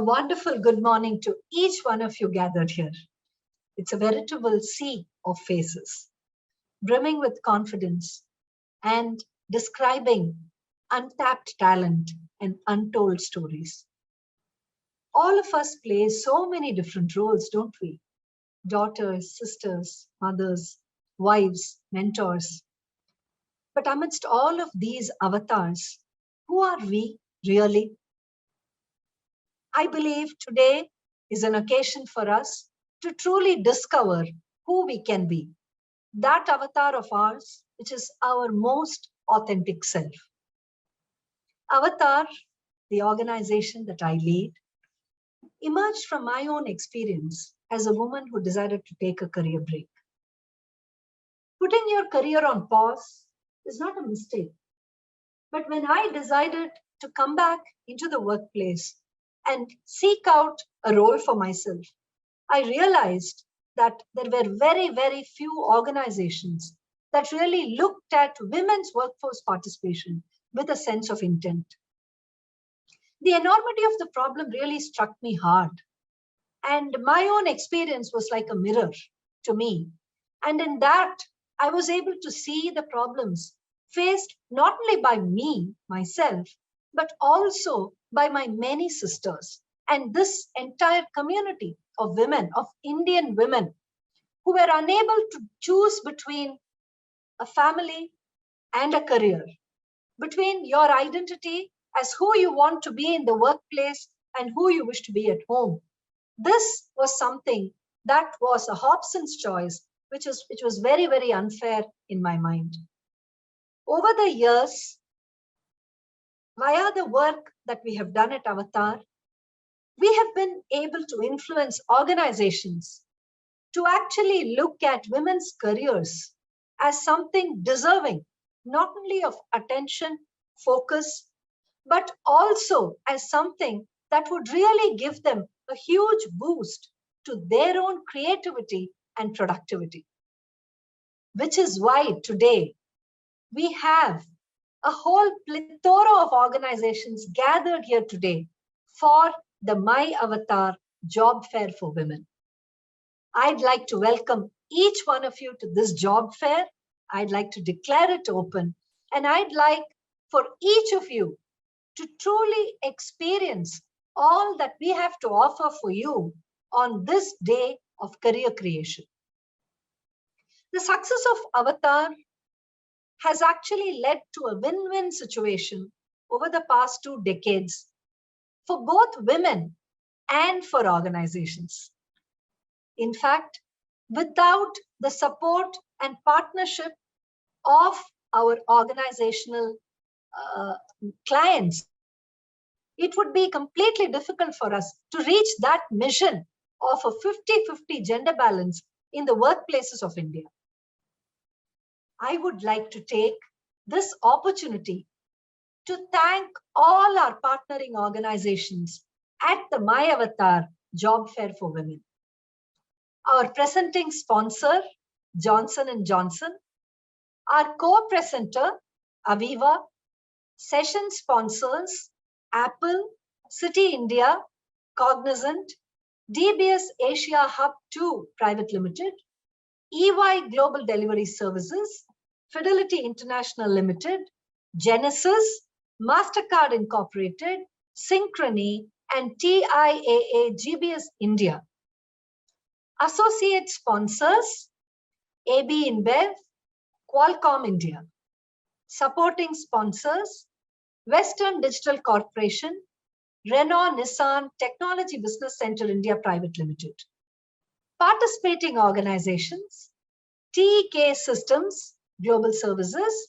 wonderful good morning to each one of you gathered here. It's a veritable sea of faces, brimming with confidence and describing untapped talent and untold stories. All of us play so many different roles, don't we? Daughters, sisters, mothers, wives, mentors. But amidst all of these avatars, who are we really? I believe today is an occasion for us to truly discover who we can be, that avatar of ours, which is our most authentic self. Avatar, the organization that I lead, emerged from my own experience as a woman who decided to take a career break. Putting your career on pause is not a mistake. But when I decided to come back into the workplace and seek out a role for myself, I realized that there were very, very few organizations that really looked at women's workforce participation with a sense of intent. The enormity of the problem really struck me hard. And my own experience was like a mirror to me. And in that, I was able to see the problems faced not only by me, myself, but also by my many sisters and this entire community of women, of Indian women, who were unable to choose between a family and a career, between your identity as who you want to be in the workplace and who you wish to be at home. This was something that was a Hobson's choice, which was very, very unfair in my mind. Over the years, via the work that we have done at Avatar, we have been able to influence organizations to actually look at women's careers as something deserving, not only of attention, focus, but also as something that would really give them a huge boost to their own creativity and productivity. Which is why today we have a whole plethora of organizations gathered here today for the myAvtar job fair for women. I'd like to welcome each one of you to this job fair. I'd like to declare it open, and I'd like for each of you to truly experience all that we have to offer for you on this day of career creation. The success of Avatar has actually led to a win-win situation over the past 2 decades for both women and for organizations. In fact, without the support and partnership of our organizational clients, it would be completely difficult for us to reach that mission of a 50-50 gender balance in the workplaces of India. I would like to take this opportunity to thank all our partnering organizations at the myAvtar Job Fair for Women. Our presenting sponsor, Johnson & Johnson, our co-presenter, Aviva, session sponsors, Apple, City India, Cognizant, DBS Asia Hub 2 Private Limited, EY Global Delivery Services, Fidelity International Limited, Genesis, MasterCard Incorporated, Synchrony, and TIAA GBS India. Associate sponsors, AB InBev, Qualcomm India. Supporting sponsors, Western Digital Corporation, Renault Nissan Technology Business Center India Private Limited. Participating organizations, TK Systems, Global Services,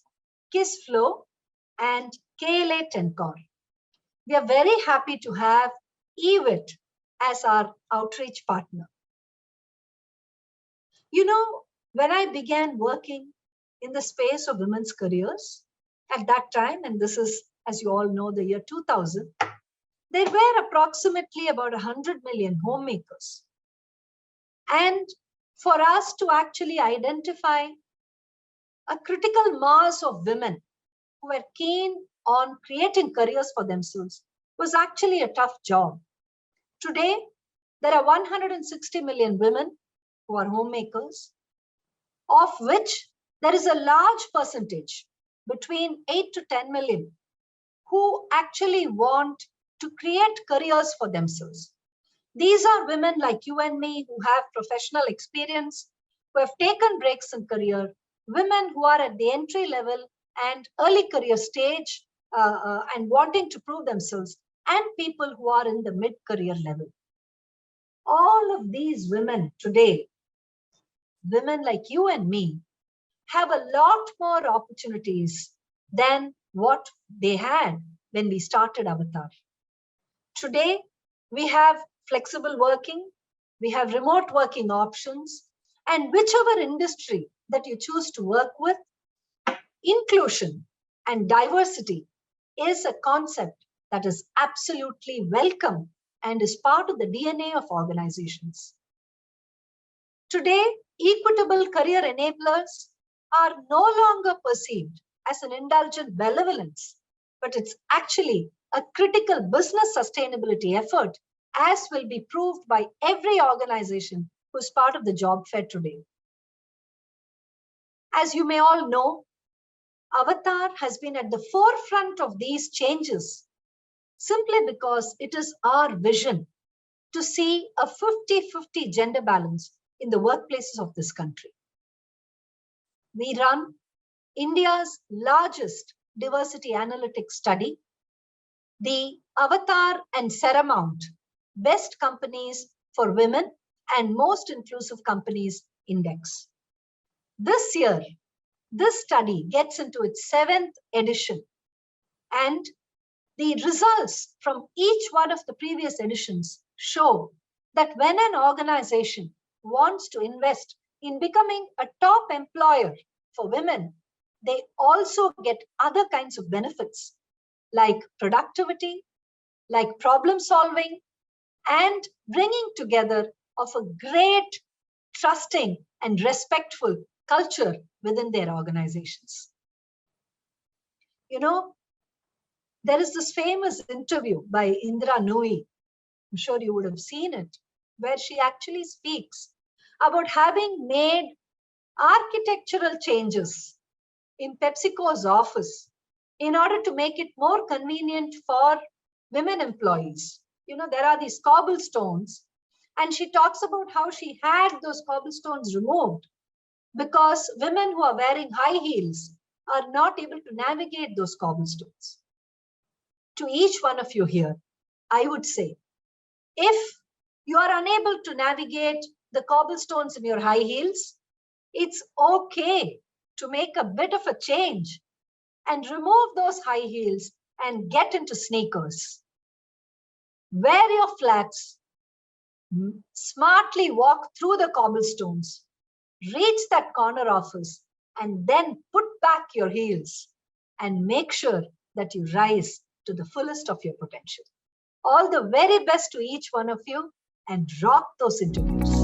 KISSFlow, and KLA Tencor. We are very happy to have EWIT as our outreach partner. You know, when I began working in the space of women's careers, at that time, and this is, as you all know, the year 2000, there were approximately about 100 million homemakers. And for us to actually identify a critical mass of women who were keen on creating careers for themselves was actually a tough job. Today, there are 160 million women who are homemakers, of which there is a large percentage, between 8 to 10 million, who actually want to create careers for themselves. These are women like you and me who have professional experience, who have taken breaks in career, women who are at the entry level and early career stage and wanting to prove themselves, and people who are in the mid-career level. All of these women today, women like you and me, have a lot more opportunities than what they had when we started Avatar. Today, we have flexible working, we have remote working options, and whichever industry that you choose to work with, inclusion and diversity is a concept that is absolutely welcome and is part of the DNA of organizations. Today, equitable career enablers are no longer perceived as an indulgent benevolence, but it's actually a critical business sustainability effort, as will be proved by every organization who's part of the job fair today. As you may all know, Avatar has been at the forefront of these changes simply because it is our vision to see a 50-50 gender balance in the workplaces of this country. We run India's largest diversity analytics study, the Avatar and Seramount Best Companies for Women and Most Inclusive Companies Index. This year, this study gets into its 7th edition, and the results from each one of the previous editions show that when an organization wants to invest in becoming a top employer for women, they also get other kinds of benefits like productivity, like problem solving, and bringing together of a great, trusting, and respectful culture within their organizations. You know, there is this famous interview by Indra Nooyi, I'm sure you would have seen it, where she actually speaks about having made architectural changes in PepsiCo's office in order to make it more convenient for women employees. You know, there are these cobblestones, and she talks about how she had those cobblestones removed because women who are wearing high heels are not able to navigate those cobblestones. To each one of you here, I would say, if you are unable to navigate the cobblestones in your high heels, it's okay to make a bit of a change and remove those high heels and get into sneakers. Wear your flats, smartly walk through the cobblestones, reach that corner office, and then put back your heels and make sure that you rise to the fullest of your potential. All the very best to each one of you, and rock those interviews.